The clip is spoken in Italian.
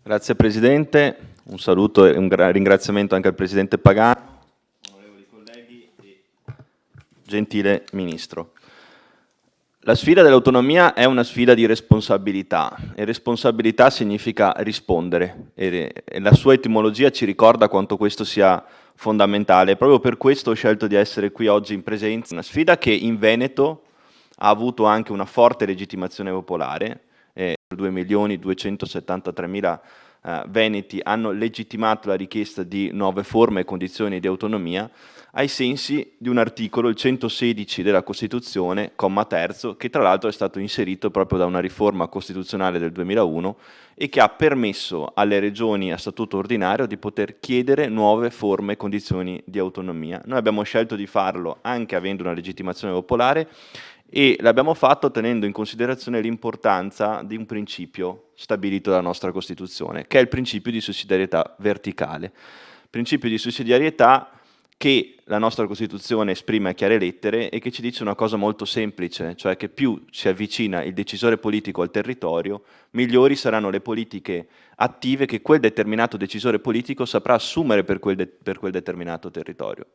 Grazie Presidente, un saluto e un ringraziamento anche al Presidente Pagano, onorevoli colleghi e gentile Ministro. La sfida dell'autonomia è una sfida di responsabilità e responsabilità significa rispondere e la sua etimologia ci ricorda quanto questo sia fondamentale. Proprio per questo ho scelto di essere qui oggi in presenza. Una sfida che in Veneto ha avuto anche una forte legittimazione popolare. 2.273.000 veneti hanno legittimato la richiesta di nuove forme e condizioni di autonomia ai sensi di un articolo, il 116 della Costituzione, comma terzo, che tra l'altro è stato inserito proprio da una riforma costituzionale del 2001 e che ha permesso alle regioni a statuto ordinario di poter chiedere nuove forme e condizioni di autonomia. Noi abbiamo scelto di farlo anche avendo una legittimazione popolare e l'abbiamo fatto tenendo in considerazione l'importanza di un principio stabilito dalla nostra Costituzione, che è il principio di sussidiarietà verticale. Principio di sussidiarietà che la nostra Costituzione esprime a chiare lettere e che ci dice una cosa molto semplice, cioè che più si avvicina il decisore politico al territorio, migliori saranno le politiche attive che quel determinato decisore politico saprà assumere per quel determinato territorio.